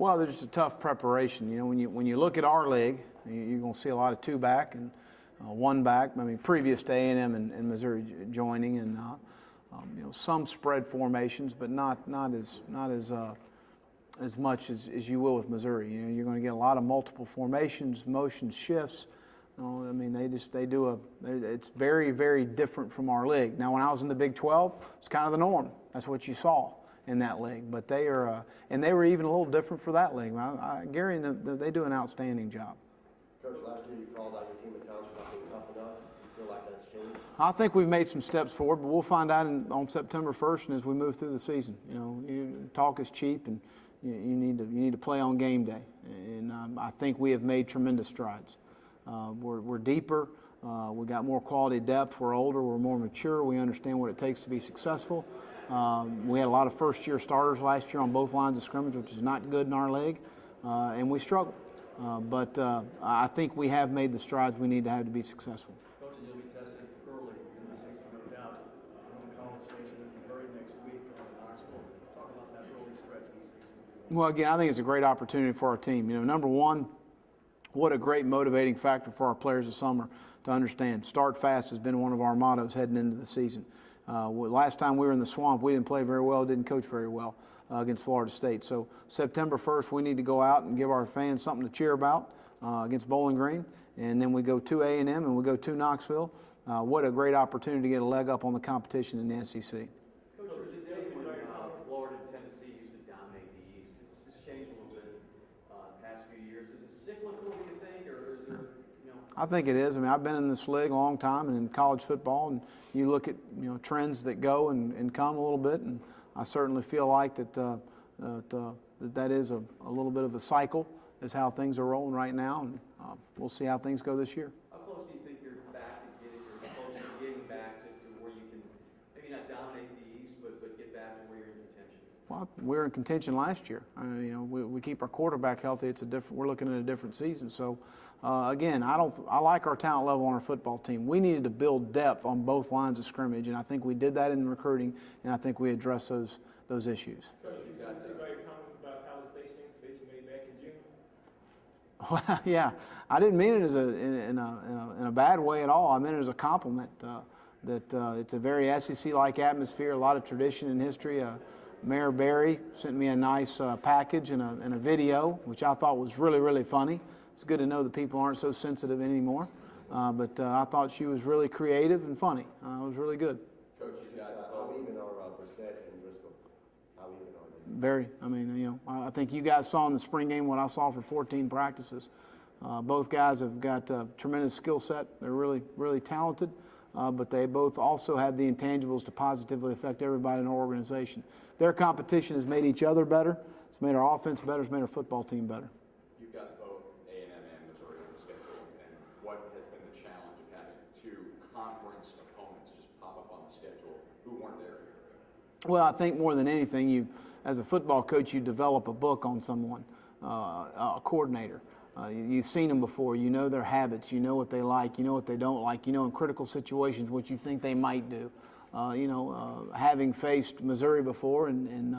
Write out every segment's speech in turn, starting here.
Well, there's just a tough preparation. You know, when you look at our league, you're going to see a lot of two back and one back. I mean, previous to A&M and Missouri joining, and you know, some spread formations, but not as much as you will with Missouri. You know, you're going to get a lot of multiple formations, motion shifts. I mean, it's very, very different from our league. Now, when I was in the Big 12, it's kind of the norm. That's what you saw in that league. But they are, and they were even a little different for that league. Gary and they do an outstanding job. Coach, last year you called out your team at times for not being tough enough. Do you feel like that's changed? I think we've made some steps forward, but we'll find out on September 1st and as we move through the season. You know, talk is cheap, and you need to play on game day. And I think we have made tremendous strides. We're deeper. We got more quality depth. We're older. We're more mature. We understand what it takes to be successful. We had a lot of first-year starters last year on both lines of scrimmage, which is not good in our league, and we struggled. But I think we have made the strides we need to have to be successful. Coach, you'll be tested early in the season, no doubt. College Station the very next week in Knoxville. Talk about that early stretch of the season. Well, again, I think it's a great opportunity for our team. You know, number one, what a great motivating factor for our players this summer to understand. Start fast has been one of our mottos heading into the season. Last time we were in the swamp, we didn't play very well, didn't coach very well against Florida State. So September 1st, we need to go out and give our fans something to cheer about against Bowling Green. And then we go to A&M and we go to Knoxville. What a great opportunity to get a leg up on the competition in the SEC. Florida and Tennessee used to dominate the East. It's changed a little bit the past few years. Is it cyclical, do you think, or is there, you know? I think it is. I mean, I've been in this league a long time and in college football, and you look at, you know, trends that go and come a little bit, and I certainly feel like that is a little bit of a cycle is how things are rolling right now, and we'll see how things go this year. How close do you think you're back to close to getting back to where you can maybe not dominate the East, but get back to where you're in contention? Well, we were in contention last year. You know, we keep our quarterback healthy. We're looking at a different season. So, again, I like our talent level on our football team. We needed to build depth on both lines of scrimmage, and I think we did that in recruiting, and I think we addressed those issues. Coach, you guys think about your comments about College Station that you made back in June? Well, yeah, I didn't mean it in a bad way at all. I meant it as a compliment. That it's a very SEC-like atmosphere, a lot of tradition and history. Mayor Barry sent me a nice package and a video, which I thought was really, really funny. It's good to know that people aren't so sensitive anymore. But I thought she was really creative and funny. It was really good. Coach, how even are Brissett and Driscoll? How even are they? Very. I mean, you know, I think you guys saw in the spring game what I saw for 14 practices. Both guys have got a tremendous skill set. They're really, really talented. But they both also have the intangibles to positively affect everybody in our organization. Their competition has made each other better. It's made our offense better. It's made our football team better. You've got both A&M and Missouri on the schedule, and what has been the challenge of having two conference opponents just pop up on the schedule who weren't there a year ago? Well, I think more than anything, as a football coach, you develop a book on someone, a coordinator. You've seen them before. You know their habits. You know what they like. You know what they don't like. You know in critical situations what you think they might do. Having faced Missouri before and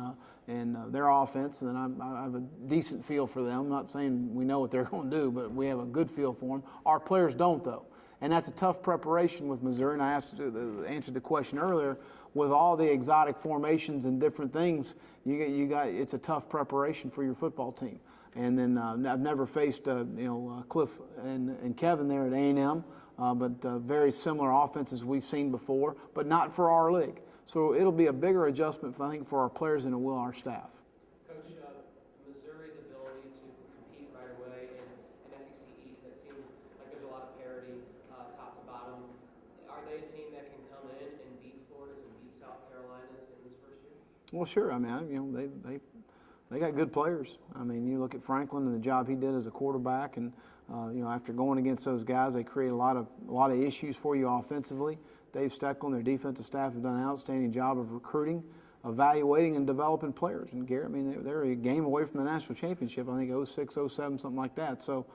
their offense, then I have a decent feel for them. I'm not saying we know what they're going to do, but we have a good feel for them. Our players don't, though. And that's a tough preparation with Missouri. And I answered the question earlier. With all the exotic formations and different things, it's a tough preparation for your football team. And then I've never faced Cliff and Kevin there at A&M, but very similar offenses we've seen before, but not for our league. So it'll be a bigger adjustment, I think, for our players than it will our staff. Coach, Missouri's ability to compete right away in SEC East, that seems like there's a lot of parity top to bottom. Are they a team that can come in and beat Florida's and beat South Carolina's in this first year? Well, sure. I mean, they got good players. I mean, you look at Franklin and the job he did as a quarterback, and after going against those guys, they create a lot of issues for you offensively. Dave Steckel and their defensive staff have done an outstanding job of recruiting, evaluating, and developing players. And Garrett, I mean, they're a game away from the national championship. I think 06, 07, something like that. So,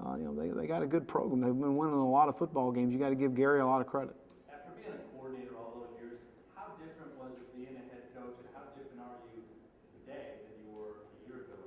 they got a good program. They've been winning a lot of football games. You got to give Gary a lot of credit. After being a coordinator all those years, how different was it being a head coach, and how different are you today than you were a year ago?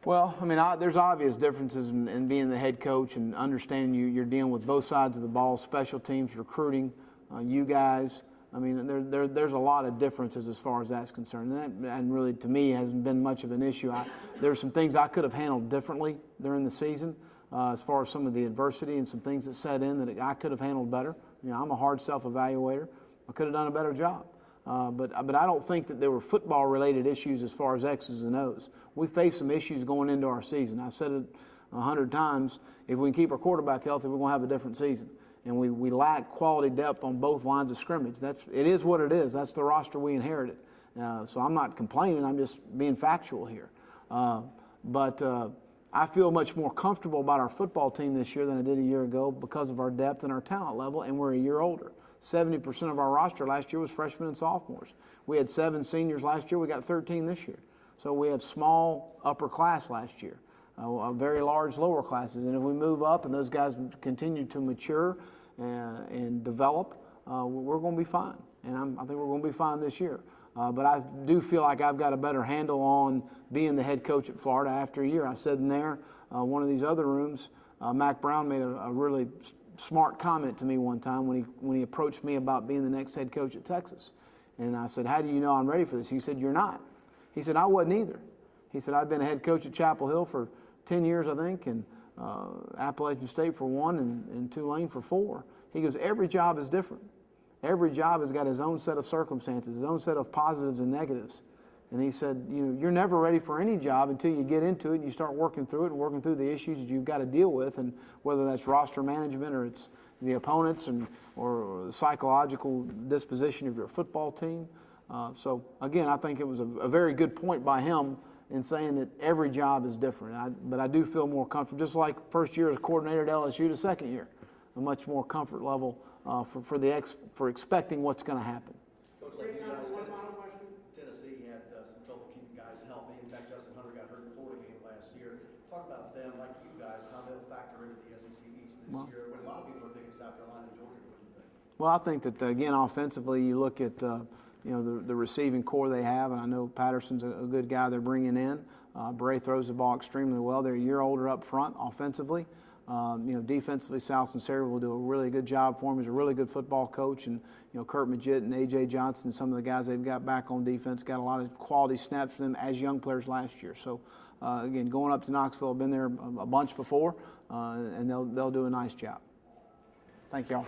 Well, I mean, there's obvious differences in being the head coach and understanding you're dealing with both sides of the ball, special teams, recruiting, you guys. I mean, there's a lot of differences as far as that's concerned. And really, to me, hasn't been much of an issue. There's some things I could have handled differently during the season as far as some of the adversity and some things that set in that I could have handled better. You know, I'm a hard self-evaluator. I could have done a better job. But I don't think that there were football-related issues as far as X's and O's. We faced some issues going into our season. I said it 100 times. If we can keep our quarterback healthy, we're going to have a different season. And we lack quality depth on both lines of scrimmage. It is what it is. That's the roster we inherited. So I'm not complaining. I'm just being factual here. But I feel much more comfortable about our football team this year than I did a year ago because of our depth and our talent level, and we're a year older. 70% of our roster last year was freshmen and sophomores. We had 7 seniors last year. We got 13 this year. So we have small upper class last year, very large lower classes. And if we move up and those guys continue to mature and develop, we're going to be fine. And I think we're going to be fine this year. But I do feel like I've got a better handle on being the head coach at Florida after a year. I said in there, one of these other rooms, Mac Brown made a really smart comment to me one time when he approached me about being the next head coach at Texas. And I said, how do you know I'm ready for this? He said, you're not. He said, I wasn't either. He said, I've been a head coach at Chapel Hill for 10 years, I think, and Appalachian State for 1 and Tulane for 4. He goes, every job is different. Every job has got his own set of circumstances, his own set of positives and negatives. And he said, you're never ready for any job until you get into it and you start working through it and working through the issues that you've got to deal with, and whether that's roster management or it's the opponents or the psychological disposition of your football team. So, again, I think it was a very good point by him in saying that every job is different. But I do feel more comfortable, just like first year as coordinator at LSU to second year, a much more comfort level for expecting what's going to happen. Coach, like you guys, Tennessee had some trouble keeping guys healthy. In fact, Justin Hunter got hurt in the Florida game last year. Talk about them, like you guys, how they'll factor into the SEC East this year, when a lot of people are picking South Carolina and Georgia. What do you think? Well, I think that, again, offensively, you look at the receiving core they have, and I know Patterson's a good guy they're bringing in. Bray throws the ball extremely well. They're a year older up front offensively. Defensively, Sal Sinceri will do a really good job for him. He's a really good football coach, and Kurt Magid and A.J. Johnson, some of the guys they've got back on defense, got a lot of quality snaps for them as young players last year. So, again, going up to Knoxville, I've been there a bunch before, and they'll do a nice job. Thank y'all.